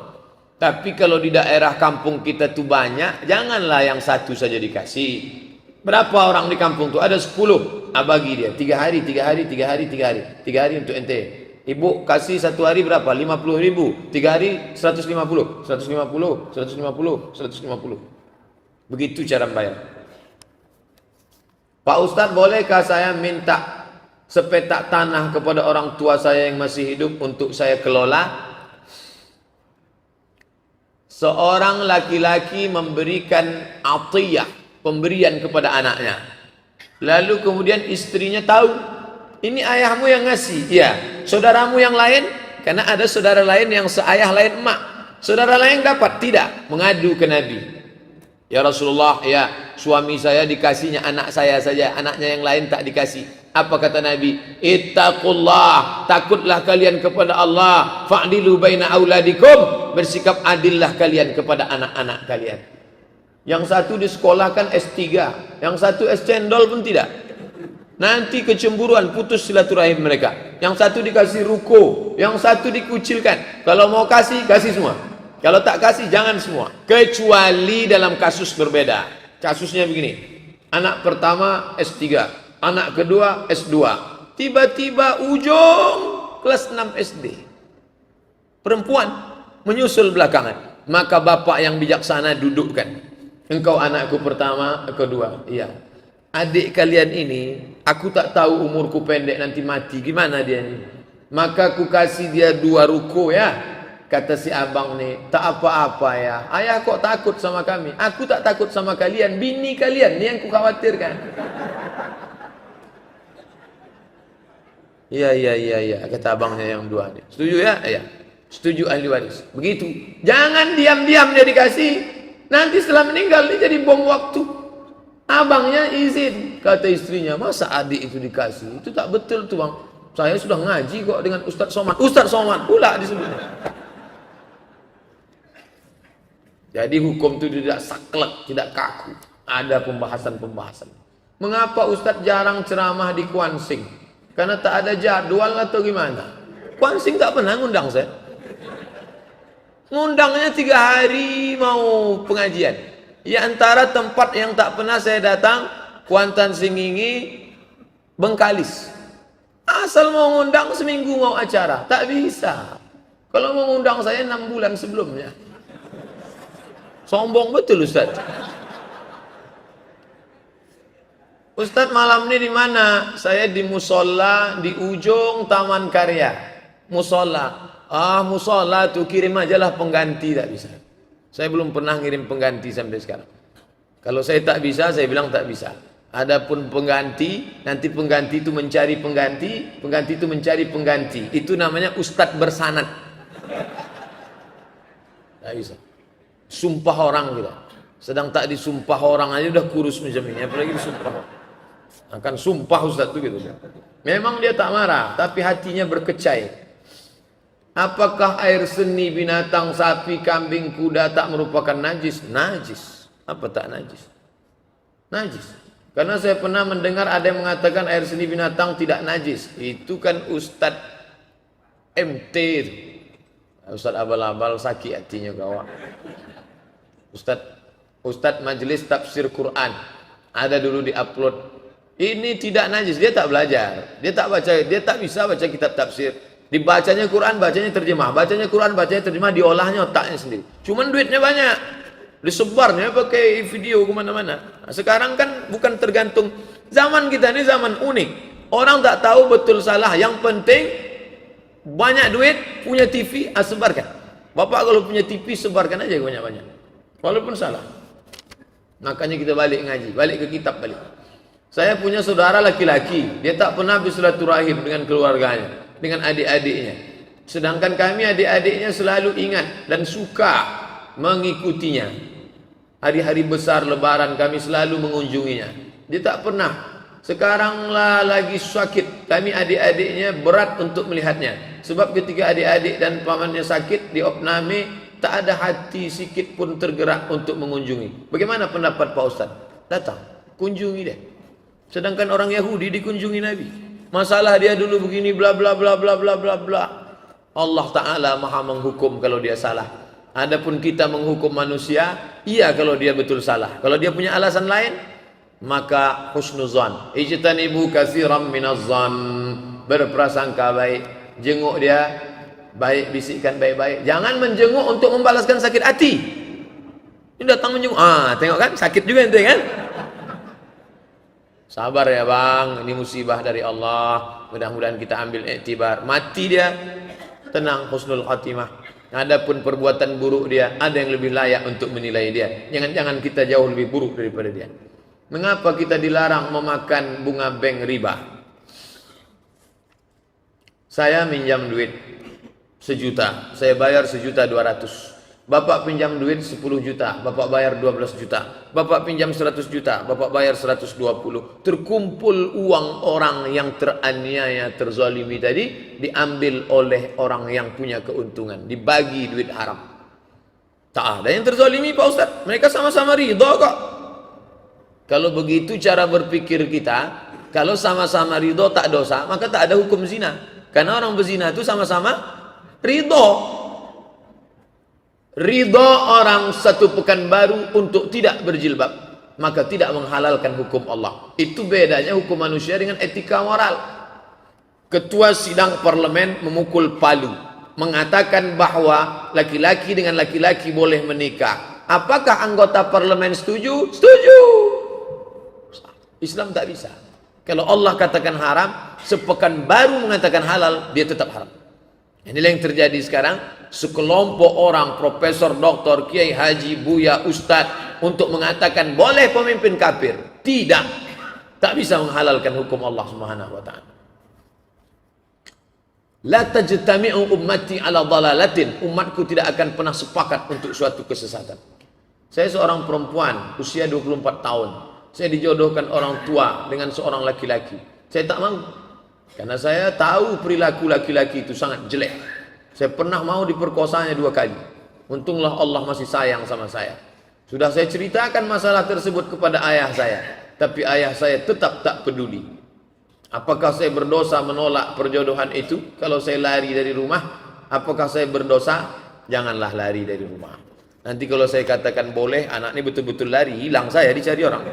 Tapi kalau di daerah kampung kita tuh banyak, janganlah yang satu saja dikasih. Berapa orang di kampung tuh? Ada 10. Bagi dia 3 hari, 3 hari, 3 hari, 3 hari. 3 hari untuk ente. Ibu kasih satu hari berapa? 50.000. 3 hari 150, 150, 150, 150. Begitu cara membayar. Pak Ustadz, bolehkah saya minta sepetak tanah kepada orang tua saya yang masih hidup untuk saya kelola? Seorang laki-laki memberikan atiyah, pemberian kepada anaknya. Lalu kemudian istrinya tahu, ini ayahmu yang ngasih. Ya, saudaramu yang lain, karena ada saudara lain yang seayah lain emak. Saudara lain dapat? Tidak. Mengadu ke Nabi. Ya Rasulullah, ya suami saya dikasihnya anak saya saja, anaknya yang lain tak dikasih. Apa kata Nabi? Ittaqullah, takutlah kalian kepada Allah. Fa'dilu baina auladikum, bersikap adillah kalian kepada anak-anak kalian. Yang satu disekolahkan S3, yang satu es cendol pun tidak. Nanti kecemburuan, putus silaturahim mereka. Yang satu dikasih ruko, yang satu dikucilkan. Kalau mau kasih, kasih semua. Kalau tak kasih, jangan semua. Kecuali dalam kasus berbeda. Kasusnya begini. Anak pertama S3, anak kedua S2. Tiba-tiba ujung kelas 6 SD. Perempuan menyusul belakangan. Maka bapak yang bijaksana dudukkan. Engkau anakku pertama, kedua. Iya. Adik kalian ini, aku tak tahu umurku pendek nanti mati. Gimana dia ini? Maka aku kasih dia 2 ruko ya. Kata si abang nih, tak apa-apa ya. Ayah kok takut sama kami? Aku tak takut sama kalian. Bini kalian ni yang ku khawatirkan. Iya. Kata abangnya yang 2 ni. Setuju ya? Iya. Setuju ahli waris. Begitu. Jangan diam-diam dia dikasih. Nanti setelah meninggal dia jadi bom waktu. Abangnya izin. Kata istrinya, masa adik itu dikasih? Itu tak betul tuh bang. Saya sudah ngaji kok dengan Ustadz Somad. Ustadz Somad pula disebutnya. Jadi hukum itu tidak saklek, tidak kaku. Ada pembahasan-pembahasan. Mengapa Ustadz jarang ceramah di Kuansing? Karena tak ada jadwal atau gimana? Kuansing tak pernah ngundang saya. Ngundangnya 3 hari mau pengajian. Ya antara tempat yang tak pernah saya datang, Kuantan Singingi, Bengkalis. Asal mau ngundang seminggu mau acara, tak bisa. Kalau mau ngundang saya 6 bulan sebelumnya. Sombong betul Ustaz. Ustaz malam ini di mana? Saya di musola di ujung Taman Karya. Musola. Musola tuh kirim aja lah pengganti, tak bisa. Saya belum pernah ngirim pengganti sampai sekarang. Kalau saya tak bisa, saya bilang tak bisa. Adapun pengganti, nanti pengganti itu mencari pengganti, pengganti itu mencari pengganti. Itu namanya Ustadz bersanad. Tak bisa. Sumpah orang kita. Sedang tak disumpah orang aja udah kurus macam ini, apalagi disumpah. Akan sumpah Ustaz itu gitu. Memang dia tak marah, tapi hatinya berkecai. Apakah air seni binatang, sapi, kambing, kuda tak merupakan najis? Najis. Apa tak najis? Najis. Karena saya pernah mendengar ada yang mengatakan air seni binatang tidak najis. Itu kan Ustadz MT. Ustadz abal-abal sakit hatinya kawan. Ustadz majelis tafsir Quran ada dulu di-upload. Ini tidak najis, dia tak belajar, dia tak baca, dia tak bisa baca kitab tafsir. Dibacanya Quran, bacanya terjemah, bacanya Quran, bacanya terjemah, diolahnya otaknya sendiri. Cuman duitnya banyak, disebarnya pakai video kemana-mana. Nah, sekarang kan bukan tergantung, zaman kita ini zaman unik. Orang tak tahu betul salah, yang penting banyak duit, punya TV, sebarkan. Bapak kalau punya TV, sebarkan aja banyak-banyak. Walaupun salah. Makanya kita balik ngaji, balik ke kitab balik. Saya punya saudara laki-laki, dia tak pernah bersilaturahim dengan keluarganya, dengan adik-adiknya. Sedangkan kami adik-adiknya selalu ingat dan suka mengikutinya. Hari-hari besar lebaran kami selalu mengunjunginya. Dia tak pernah. Sekaranglah lagi sakit, kami adik-adiknya berat untuk melihatnya. Sebab ketika adik-adik dan pamannya sakit, diopname, tak ada hati sikit pun tergerak untuk mengunjungi. Bagaimana pendapat Pak Ustaz? Datang, kunjungi dia. Sedangkan orang Yahudi dikunjungi Nabi. Masalah dia dulu begini bla bla bla bla bla bla bla. Allah Ta'ala maha menghukum kalau dia salah. Adapun kita menghukum manusia, iya kalau dia betul salah. Kalau dia punya alasan lain, maka husnuzan. Ijtanibu katsiran minaz-zan. Berprasangka baik. Jenguk dia baik, bisikkan baik-baik. Jangan menjenguk untuk membalaskan sakit hati. Ini datang menjenguk. Tengok kan? Sakit juga ente kan? Sabar ya bang, ini musibah dari Allah. Mudah-mudahan kita ambil iktibar. Mati dia, tenang, husnul khatimah. Adapun perbuatan buruk dia, ada yang lebih layak untuk menilai dia. Jangan-jangan kita jauh lebih buruk daripada dia. Mengapa kita dilarang memakan bunga bank riba? Saya minjam duit 1 juta, saya bayar 1.200.000. Bapak pinjam duit 10 juta, Bapak bayar 12 juta. Bapak pinjam 100 juta, Bapak bayar 120. Terkumpul uang orang yang teraniaya, terzalimi tadi, diambil oleh orang yang punya keuntungan, dibagi duit haram. Tak ada yang terzalimi Pak Ustaz, mereka sama-sama ridha kok. Kalau begitu cara berpikir kita, kalau sama-sama ridha tak dosa, maka tak ada hukum zina. Karena orang berzina itu sama-sama ridha. Ridha orang 1 pekan baru untuk tidak berjilbab, maka tidak menghalalkan hukum Allah. Itu bedanya hukum manusia dengan etika moral. Ketua sidang parlemen memukul palu, mengatakan bahwa laki-laki dengan laki-laki boleh menikah. Apakah anggota parlemen setuju? Setuju. Islam tak bisa. Kalau Allah katakan haram, sepekan baru mengatakan halal, dia tetap haram. Inilah yang terjadi sekarang. Sekelompok orang, profesor, doktor, kiai, haji, buya, ustad, untuk mengatakan boleh pemimpin kafir. Tidak. Tak bisa menghalalkan hukum Allah Subhanahu wa ta'ala. La tajtami'u ummati ala dalalatin. Umatku tidak akan pernah sepakat untuk suatu kesesatan. Saya seorang perempuan, usia 24 tahun. Saya dijodohkan orang tua dengan seorang laki-laki. Saya tak mau. Karena saya tahu perilaku laki-laki itu sangat jelek. Saya pernah mau diperkosanya 2 kali. Untunglah Allah masih sayang sama saya. Sudah saya ceritakan masalah tersebut kepada ayah saya. Tapi ayah saya tetap tak peduli. Apakah saya berdosa menolak perjodohan itu? Kalau saya lari dari rumah, apakah saya berdosa? Janganlah lari dari rumah. Nanti kalau saya katakan boleh, anak ini betul-betul lari, hilang saya dicari orang.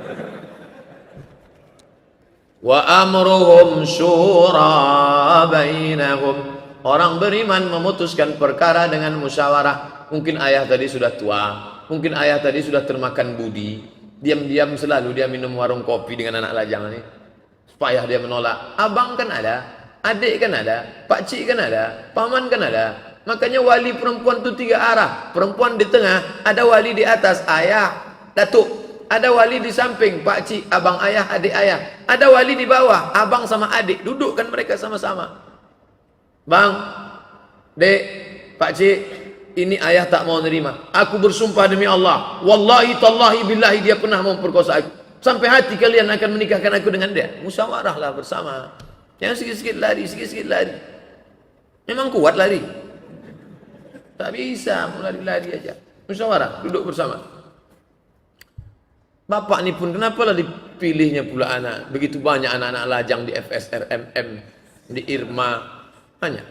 Wa amruhum syura bainahum. Orang beriman memutuskan perkara dengan musyawarah. Mungkin ayah tadi sudah tua, mungkin ayah tadi sudah termakan budi. Diam-diam selalu dia minum warung kopi dengan anak lajang ini. Supaya dia menolak. Abang kan ada, adik kan ada, pakcik kan ada, paman kan ada. Makanya wali perempuan itu 3 arah. Perempuan di tengah, ada wali di atas, ayah, datuk. Ada wali di samping, pakcik, abang ayah, adik ayah. Ada wali di bawah, abang sama adik. Dudukkan mereka sama-sama. Bang, dek, pakcik, ini ayah tak mau nerima. Aku bersumpah demi Allah, wallahi tallahi billahi dia pernah memperkosa aku. Sampai hati kalian akan menikahkan aku dengan dia. Musyawarahlah bersama. Jangan sikit-sikit lari, sikit-sikit lari. Memang kuat lari. Tak bisa, lari-lari aja. Musyawarah, duduk bersama. Bapak ni pun kenapalah dipilihnya pula anak. Begitu banyak anak-anak lajang di FSRMM, di Irma. Hanya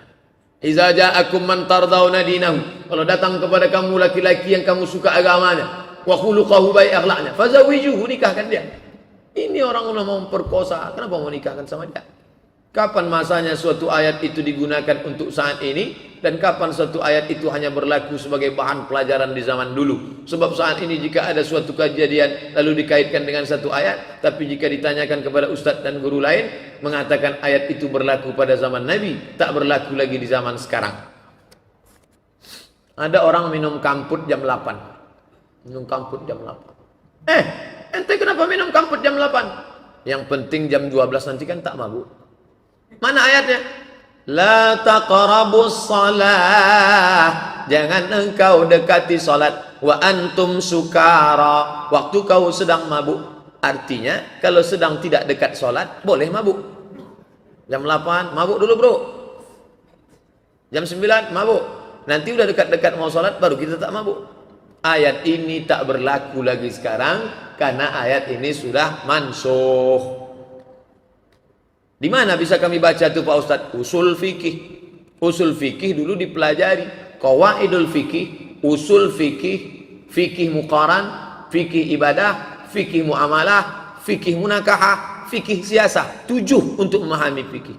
iza ja'akum man tardawna dinahu. Kalau datang kepada kamu laki-laki yang kamu suka agamanya, wa khuluquhu baik akhlaknya, fazawijuhu, nikahkan dia. Ini orang udah mau memperkosa, kenapa mau nikahkan sama dia? Kapan masanya suatu ayat itu digunakan untuk saat ini, dan kapan suatu ayat itu hanya berlaku sebagai bahan pelajaran di zaman dulu? Sebab saat ini jika ada suatu kejadian lalu dikaitkan dengan satu ayat, tapi jika ditanyakan kepada ustadz dan guru lain, mengatakan ayat itu berlaku pada zaman Nabi, tak berlaku lagi di zaman sekarang. Ada orang minum kamput jam 8. Minum kamput jam 8. Ente kenapa minum kamput jam 8? Yang penting jam 12 nanti kan tak mabuk. Mana ayatnya? La taqrabus salah. Jangan engkau dekati salat. Wa antum sukara. Waktu kau sedang mabuk. Artinya kalau sedang tidak dekat salat boleh mabuk. Jam 8 mabuk dulu bro. Jam 9 mabuk. Nanti udah dekat-dekat mau salat baru kita tak mabuk. Ayat ini tak berlaku lagi sekarang karena ayat ini sudah mansukh. Di mana bisa kami baca tuh Pak Ustadz? Usul fikih. Usul fikih dulu dipelajari. Qawaidul fikih, usul fikih, fikih muqaran, fikih ibadah, fikih muamalah, fikih munakahah, fikih siasah. 7 untuk memahami fikih.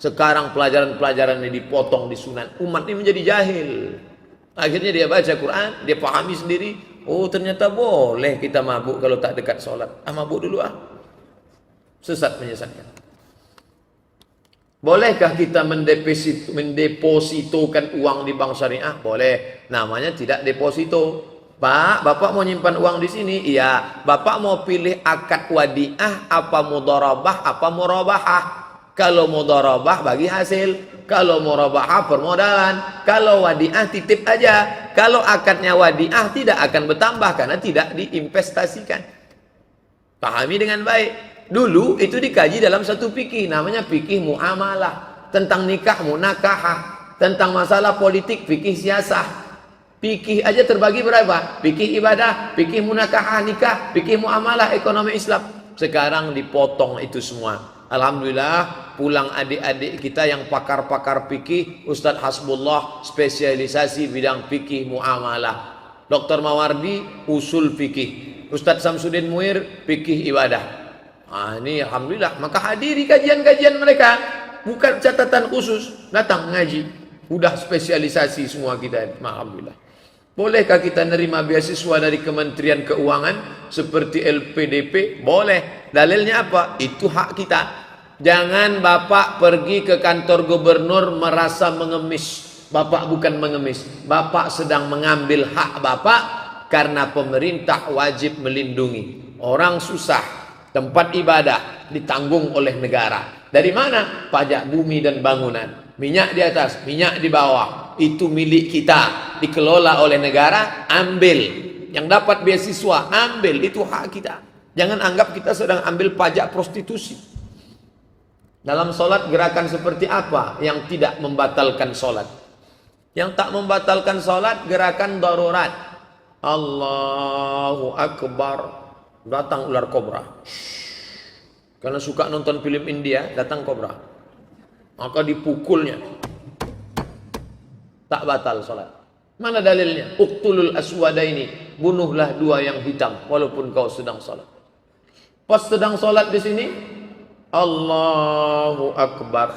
Sekarang pelajaran-pelajaran ini dipotong di sunan. Umat ini menjadi jahil. Akhirnya dia baca Quran, dia pahami sendiri. Oh ternyata boleh kita mabuk kalau tak dekat sholat. Mabuk dulu ah. Sesat menyesatkan. Bolehkah kita mendepositokan uang di bank syariah? Boleh. Namanya tidak deposito. Pak, Bapak mau nyimpan uang di sini? Iya. Bapak mau pilih akad wadiah apa mudharabah apa murabahah? Kalau mudharabah bagi hasil, kalau murabahah permodalan, kalau wadiah titip aja. Kalau akadnya wadiah tidak akan bertambah karena tidak diinvestasikan. Pahami dengan baik. Dulu itu dikaji dalam satu fikih, namanya fikih muamalah, tentang nikah munakahah, tentang masalah politik fikih siasah. Fikih aja terbagi berapa? Fikih ibadah, fikih munakahah nikah, fikih muamalah ekonomi Islam. Sekarang dipotong itu semua. Alhamdulillah pulang adik-adik kita yang pakar-pakar fikih, Ustadz Hasbullah spesialisasi bidang fikih muamalah, Dr. Mawardi usul fikih, Ustadz Samsudin Muir fikih ibadah. Ini alhamdulillah, maka hadiri kajian-kajian mereka, bukan catatan khusus, datang ngaji, udah spesialisasi semua kita, alhamdulillah. Bolehkah kita nerima beasiswa dari Kementerian Keuangan seperti LPDP? Boleh. Dalilnya apa? Itu hak kita. Jangan Bapak pergi ke kantor gubernur merasa mengemis. Bapak bukan mengemis, Bapak sedang mengambil hak Bapak karena pemerintah wajib melindungi orang susah. Tempat ibadah ditanggung oleh negara. Dari mana? Pajak bumi dan bangunan. Minyak di atas, minyak di bawah. Itu milik kita. Dikelola oleh negara, ambil. Yang dapat beasiswa, ambil. Itu hak kita. Jangan anggap kita sedang ambil pajak prostitusi. Dalam sholat gerakan seperti apa yang tidak membatalkan sholat? Yang tak membatalkan sholat gerakan darurat. Allahu Akbar. Datang ular kobra. Karena suka nonton film India, datang kobra. Maka dipukulnya. Tak batal sholat. Mana dalilnya? Uqtulul aswadaini. Bunuhlah 2 yang hitam walaupun kau sedang sholat. Pas sedang sholat di sini, Allahu Akbar.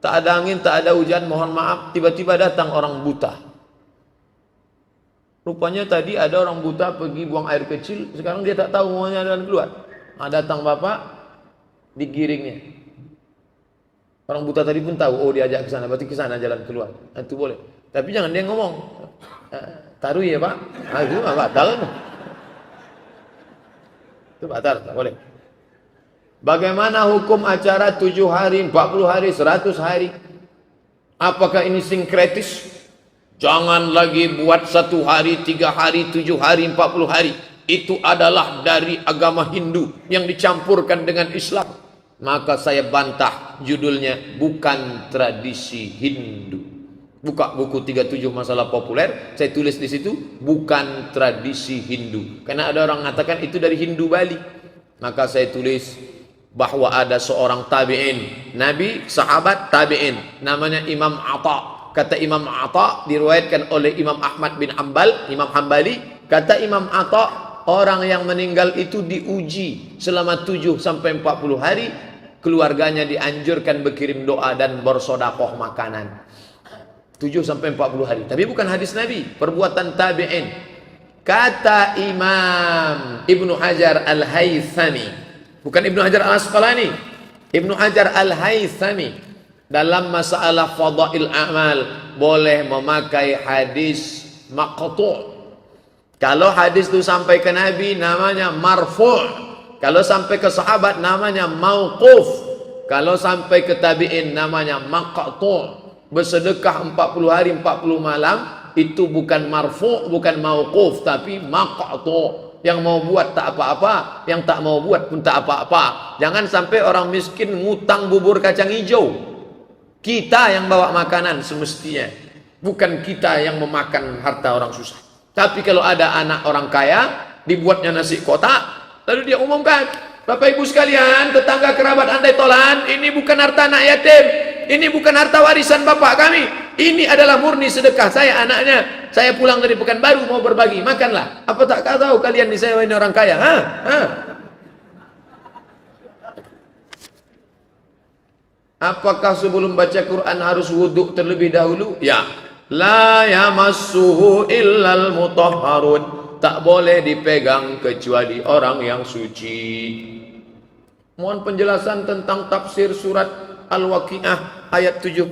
Tak ada angin, tak ada hujan, mohon maaf, tiba-tiba datang orang buta. Rupanya tadi ada orang buta pergi buang air kecil, sekarang dia tak tahu maunya dan keluar. Datang bapak, digiringnya. Orang buta tadi pun tahu, oh diajak ke sana, berarti ke sana jalan keluar. Itu boleh. Tapi jangan dia ngomong, taruh ya pak. Itu nggak batal. Itu batal, tak boleh. Bagaimana hukum acara 7 hari, 40 hari, 100 hari? Apakah ini sinkretis? Jangan lagi buat 1 hari, 3 hari, 7 hari, 40 hari. Itu adalah dari agama Hindu yang dicampurkan dengan Islam. Maka saya bantah, judulnya bukan tradisi Hindu. Buka buku 37 masalah populer, saya tulis di situ bukan tradisi Hindu. Karena ada orang mengatakan itu dari Hindu Bali. Maka saya tulis bahwa ada seorang tabi'in, nabi, sahabat, tabi'in, namanya Imam Atha. Kata Imam Atha, diriwayatkan oleh Imam Ahmad bin Hanbal, Imam Hambali, kata Imam Atha, orang yang meninggal itu diuji selama 7 sampai 40 hari, keluarganya dianjurkan berkirim doa dan bersedekah makanan. 7 sampai 40 hari. Tapi bukan hadis Nabi, perbuatan tabi'in. Kata Imam Ibnu Hajar Al-Haythami, bukan Ibnu Hajar Al-Asqalani, Ibnu Hajar Al-Haythami, dalam masalah fadail amal boleh memakai hadis maqtu'. Kalau hadis itu sampai ke Nabi namanya marfu'. Kalau sampai ke sahabat namanya mauquf. Kalau sampai ke tabi'in namanya maqtu'. Bersedekah 40 hari 40 malam itu bukan marfu', bukan mauquf, tapi maqtu'. Yang mau buat tak apa-apa, yang tak mau buat pun tak apa-apa. Jangan sampai orang miskin ngutang bubur kacang hijau. Kita yang bawa makanan semestinya, bukan kita yang memakan harta orang susah. Tapi kalau ada anak orang kaya, dibuatnya nasi kotak, lalu dia umumkan, Bapak Ibu sekalian, tetangga kerabat andai tolan, ini bukan harta anak yatim, ini bukan harta warisan bapak kami, ini adalah murni sedekah saya anaknya. Saya pulang dari Pekanbaru mau berbagi, makanlah. Apa tak tahu kalian di saya ini orang kaya? Apakah sebelum baca Quran harus wudhu terlebih dahulu? Ya. La yamassuhu illal mutahharun. Tak boleh dipegang kecuali orang yang suci. Mohon penjelasan tentang tafsir surat Al-Waqiah ayat 79.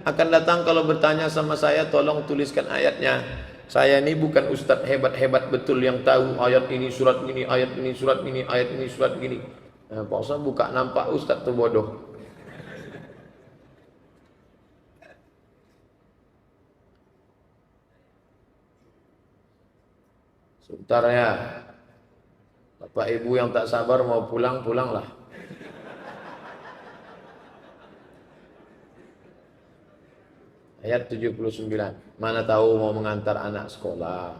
Akan datang kalau bertanya sama saya, tolong tuliskan ayatnya. Saya ini bukan ustadz hebat-hebat betul yang tahu ayat ini surat ini, ayat ini surat ini, ayat ini surat ini. Pak Ustaz buka nampak ustadz tu bodoh. Sebentar ya, Bapak Ibu yang tak sabar mau pulang, pulanglah. Ayat 79, mana tahu mau mengantar anak sekolah.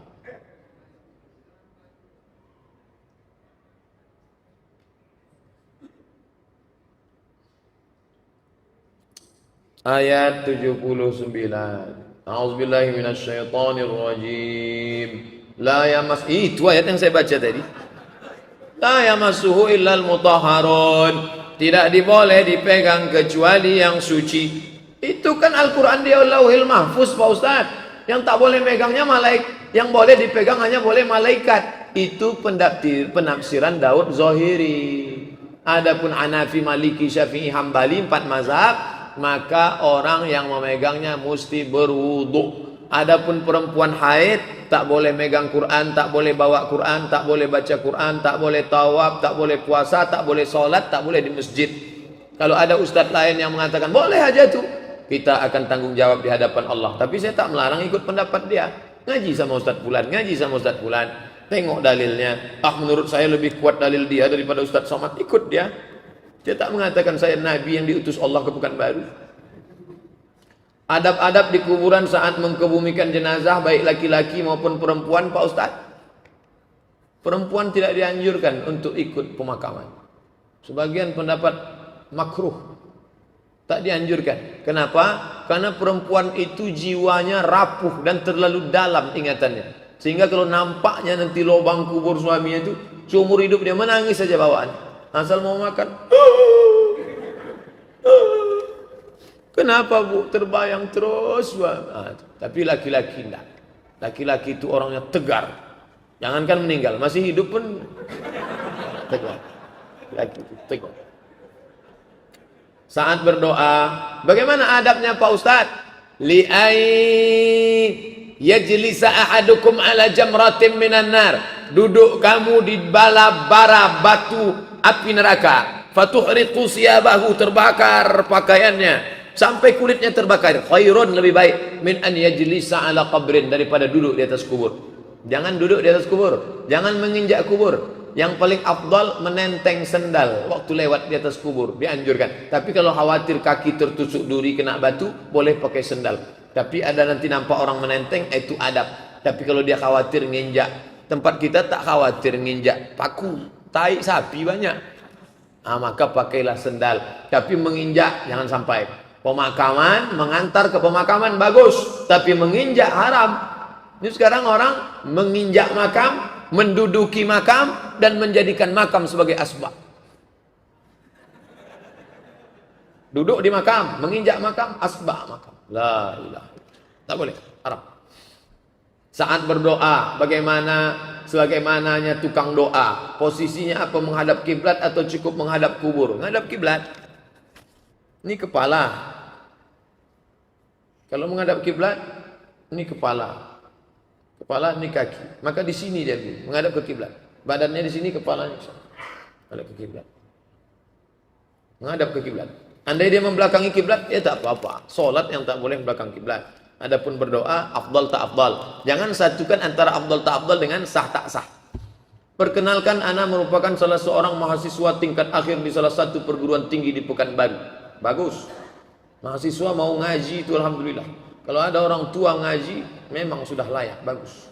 Ayat 79. A'udzubillahi minasyaitonirrajim. La yamas, itu ayat yang saya baca tadi. La yamassuhu illal mutahharun. Tidak diboleh dipegang kecuali yang suci. Itu kan Al-Quran dia Lauhil Mahfuz Pak Ustaz. Yang tak boleh megangnya malaikat, yang boleh dipegang hanya boleh malaikat. Itu penafsiran Daud Zohiri. Adapun Hanafi, Maliki, Syafi'i, Hambali, 4 mazhab, maka orang yang memegangnya mesti berwudu. Adapun perempuan haid tak boleh megang Quran, tak boleh bawa Quran, tak boleh baca Quran, tak boleh tawaf, tak boleh puasa, tak boleh sholat, tak boleh di masjid. Kalau ada ustadz lain yang mengatakan boleh aja tuh, kita akan tanggung jawab di hadapan Allah. Tapi saya tak melarang ikut pendapat dia. Ngaji sama ustadz Fulan, ngaji sama ustadz Fulan, tengok dalilnya. Menurut saya lebih kuat dalil dia daripada Ustadz Somad, ikut dia. Dia tak mengatakan saya nabi yang diutus Allah ke Pekanbaru. Adab-adab di kuburan saat mengkebumikan jenazah baik laki-laki maupun perempuan Pak Ustaz. Perempuan tidak dianjurkan untuk ikut pemakaman. Sebagian pendapat makruh. Tak dianjurkan. Kenapa? Karena perempuan itu jiwanya rapuh dan terlalu dalam ingatannya. Sehingga kalau nampaknya nanti lubang kubur suaminya itu, seumur hidup dia menangis saja bawaan. Asal mau makan. Kenapa Bu? Terbayang terus. Tapi laki-laki enggak. Laki-laki itu orangnya tegar. Jangankan meninggal, masih hidup pun tegar. Laki itu tegar. Saat berdoa, bagaimana adabnya Pak Ustaz? Li'ai yajlisa ahadukum ala jamratin minan nar. Duduk kamu di bala bara batu api neraka. Fatuhriqu siyabahu, terbakar pakaiannya sampai kulitnya terbakar. Khairun, lebih baik, min an yajlisa ala qabrin, daripada duduk di atas kubur. Jangan duduk di atas kubur, jangan menginjak kubur. Yang paling afdal menenteng sendal waktu lewat di atas kubur, dianjurkan. Tapi kalau khawatir kaki tertusuk duri kena batu, boleh pakai sendal. Tapi ada nanti nampak orang menenteng, itu adab. Tapi kalau dia khawatir nginjak, tempat kita tak khawatir nginjak paku, tai sapi banyak. Maka pakailah sendal. Tapi menginjak jangan sampai. Pemakaman, mengantar ke pemakaman bagus, tapi menginjak haram. Ini sekarang orang menginjak makam, menduduki makam, dan menjadikan makam sebagai asbab. Duduk di makam, menginjak makam, asbab makam. La ilaha. Tak boleh, haram. Saat berdoa, sebagaimananya tukang doa, posisinya apa, menghadap kiblat atau cukup menghadap kubur? Menghadap kiblat. Ini kepala. Kalau menghadap kiblat, ini kepala. Kepala, ini kaki. Maka di sini dia menghadap ke kiblat. Badannya di sini, kepalanya menghadap ke kiblat. Menghadap ke kiblat. Andai dia membelakangi kiblat, ya tak apa-apa. Salat yang tak boleh belakang kiblat. Adapun berdoa, afdal tak afdal. Jangan satukan antara afdal tak afdal dengan sah tak sah. Perkenalkan, ana merupakan salah seorang mahasiswa tingkat akhir di salah satu perguruan tinggi di Pekanbaru. Bagus. Mahasiswa mau ngaji itu alhamdulillah. Kalau ada orang tua ngaji, memang sudah layak, bagus.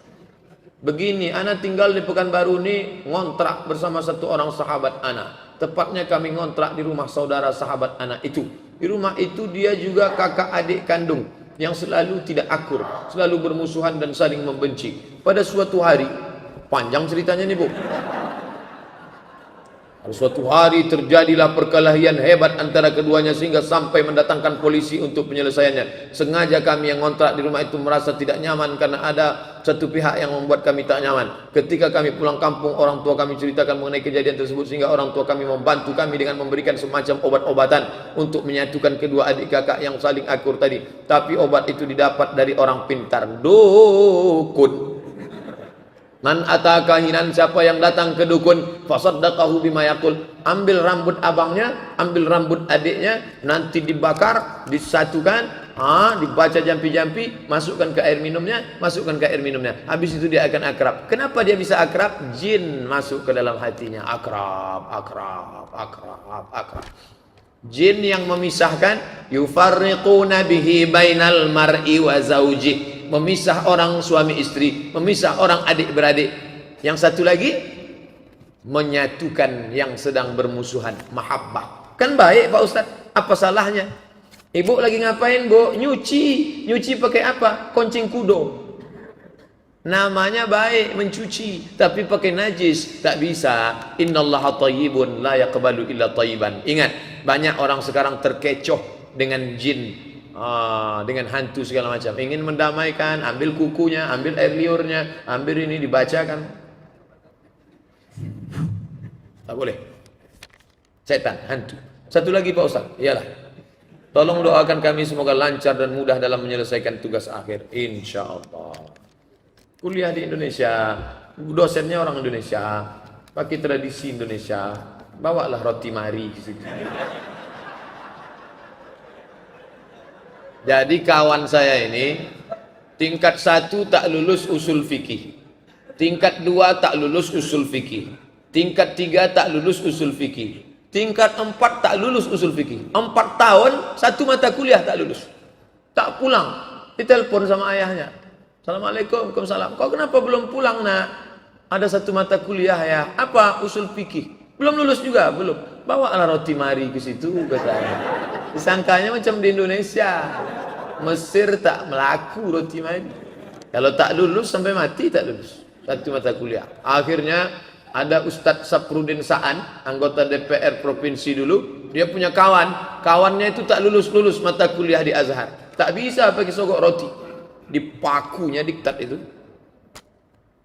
Begini, ana tinggal di Pekanbaru ini ngontrak bersama satu orang sahabat ana. Tepatnya kami ngontrak di rumah saudara sahabat ana itu. Di rumah itu dia juga kakak adik kandung yang selalu tidak akur, selalu bermusuhan dan saling membenci. Pada suatu hari, panjang ceritanya nih Bu. Suatu hari terjadilah perkelahian hebat antara keduanya sehingga sampai mendatangkan polisi untuk penyelesaiannya. Sengaja kami yang ngontrak di rumah itu merasa tidak nyaman karena ada satu pihak yang membuat kami tak nyaman. Ketika kami pulang kampung, orang tua kami ceritakan mengenai kejadian tersebut sehingga orang tua kami membantu kami dengan memberikan semacam obat-obatan untuk menyatukan kedua adik kakak yang saling akur tadi. Tapi obat itu didapat dari orang pintar, dukun. Man ataka hinan, siapa yang datang ke dukun, fasaddaqahu bima yaqul, ambil rambut abangnya, ambil rambut adiknya, nanti dibakar, disatukan, dibaca jampi-jampi, masukkan ke air minumnya, masukkan ke air minumnya. Habis itu dia akan akrab. Kenapa dia bisa akrab? Jin masuk ke dalam hatinya. Akrab, akrab, akrab, akrab. Jin yang memisahkan, yufarriquna bihi bainal mar'i wa zaujih, memisah orang suami istri, memisah orang adik beradik. Yang satu lagi menyatukan yang sedang bermusuhan, mahabbah. Kan baik Pak Ustadz, apa salahnya? Ibu lagi ngapain Bu? Nyuci pakai apa? Koncing kudo. Namanya baik mencuci, tapi pakai najis tak bisa. Innallaha thayyibun la yaqbalu illa thayyiban. Ingat, banyak orang sekarang terkecoh dengan jin, dengan hantu segala macam. Ingin mendamaikan, ambil kukunya, ambil air liurnya, ambil ini dibacakan. Tak boleh. Setan, hantu. Satu lagi Pak Ustaz, iyalah. Tolong doakan kami semoga lancar dan mudah dalam menyelesaikan tugas akhir. Insya Allah. Kuliah di Indonesia, dosennya orang Indonesia, pakai tradisi Indonesia, bawalah roti mari ke situ. Jadi kawan saya ini tingkat 1 tak lulus usul fikih, tingkat 2 tak lulus usul fikih, tingkat 3 tak lulus usul fikih, tingkat 4 tak lulus usul fikih. 4 tahun 1 mata kuliah tak lulus, tak pulang. Ditelepon sama ayahnya, Assalamualaikum, Waalaikumsalam. Kau kenapa belum pulang nak? Ada 1 mata kuliah ya. Apa? Usul fikih. Belum lulus juga? Belum. Bawalah roti mari ke situ katanya. Disangkanya macam di Indonesia. Mesir tak melaku roti mari. Kalau tak lulus sampai mati tak lulus. 1 mata kuliah. Akhirnya ada Ustadz Saprudin Sa'an, anggota DPR provinsi dulu. Dia punya kawan. Kawannya itu tak lulus mata kuliah di Azhar. Tak bisa pakai sogok roti. Di pakunya diktat itu,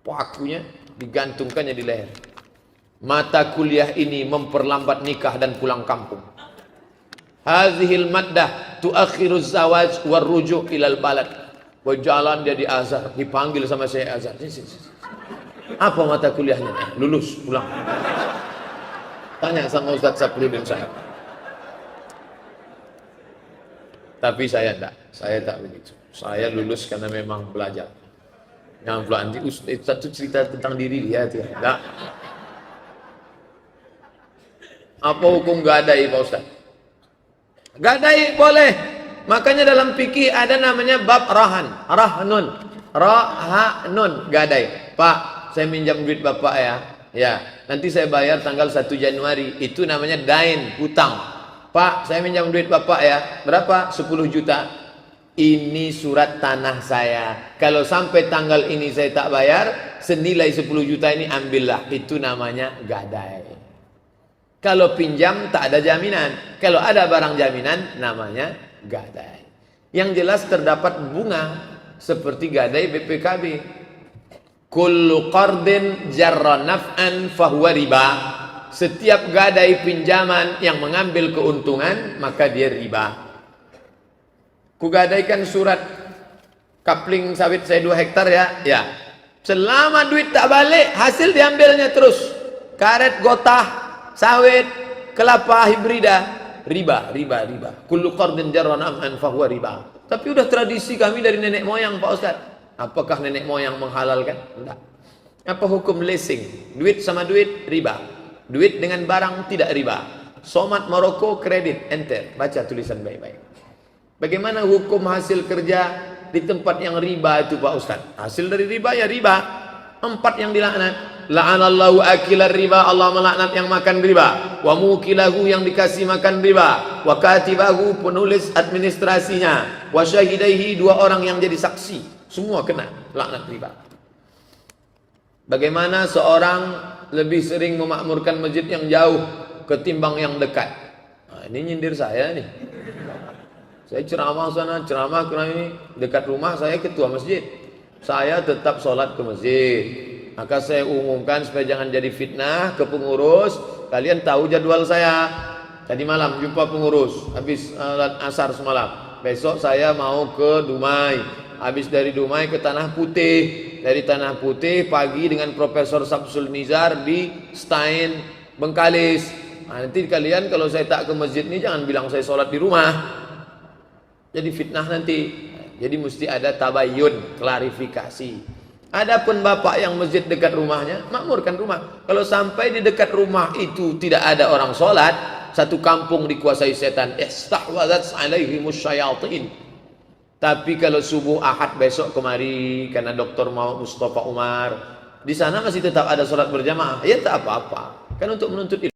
pakunya digantungkannya di leher. Mata kuliah ini memperlambat nikah dan pulang kampung. Hazihil maddah tuakhiru zawaj war rujuk ilal balad. Berjalan dia di Azhar, dipanggil sama saya Azhar. Apa mata kuliahnya? Lulus, pulang. Tanya sama Ustadz Saprudin saya. Tapi saya tak begitu. Saya lulus karena memang belajar. Yang nanti Ustaz itu cerita tentang diri dia tuh. Enggak. Apa hukum gadai Pak Ustaz? Gadai boleh. Makanya dalam fikih ada namanya bab rahnun, gadai. Pak, saya minjam duit Bapak ya. Ya, nanti saya bayar tanggal 1 Januari. Itu namanya dain, hutang. Pak, saya minjam duit Bapak ya. Berapa? 10 juta. Ini surat tanah saya. Kalau sampai tanggal ini saya tak bayar, senilai 10 juta ini ambillah. Itu namanya gadai. Kalau pinjam tak ada jaminan. Kalau ada barang jaminan namanya gadai. Yang jelas terdapat bunga seperti gadai BPKB. Kullu qardin jarra naf'an fahuwa riba. Setiap gadai pinjaman yang mengambil keuntungan maka dia riba. Kugadaikan surat kapling sawit saya 2 hektar ya. Ya. Selama duit tak balik, hasil diambilnya terus. Karet gotah, sawit, kelapa hibrida, riba. Kullu qardin jarra naf'an fahuwa riba. Tapi udah tradisi kami dari nenek moyang Pak Ustaz. Apakah nenek moyang menghalalkan? Enggak. Apa hukum leasing? Duit sama duit riba. Duit dengan barang tidak riba. Somat Maroko kredit, enter. Baca tulisan baik-baik. Bagaimana hukum hasil kerja di tempat yang riba itu Pak Ustaz? Hasil dari riba ya riba. 4 yang dilaknat. La'anallahu akilar riba, Allah melaknat yang makan riba. Wa mukilahu, yang dikasih makan riba. Wa katibahu, penulis administrasinya. Wa syahidaihi, 2 orang yang jadi saksi. Semua kena laknat riba. Bagaimana seorang lebih sering memakmurkan masjid yang jauh ketimbang yang dekat? Nah, ini nyindir saya nih. Saya ceramah sana, ceramah karena ini dekat rumah saya ketua masjid. Saya tetap sholat ke masjid. Maka saya umumkan supaya jangan jadi fitnah ke pengurus. Kalian tahu jadwal saya. Tadi malam jumpa pengurus, habis asar semalam. Besok saya mau ke Dumai. Habis dari Dumai ke Tanah Putih. Dari Tanah Putih pagi dengan Profesor Samsul Nizar di Stein, Bengkalis. Nah, nanti kalian kalau saya tak ke masjid ini jangan bilang saya sholat di rumah. Jadi fitnah nanti. Jadi mesti ada tabayun, klarifikasi. Adapun bapak yang masjid dekat rumahnya, makmurkan rumah. Kalau sampai di dekat rumah itu tidak ada orang sholat, satu kampung dikuasai setan. Istahwadat alaihimus syayatin. Tapi kalau subuh Ahad besok kemari, karena Dr. Mustafa Umar, di sana masih tetap ada sholat berjamaah, ya tak apa-apa. Kan untuk menuntut ilmu.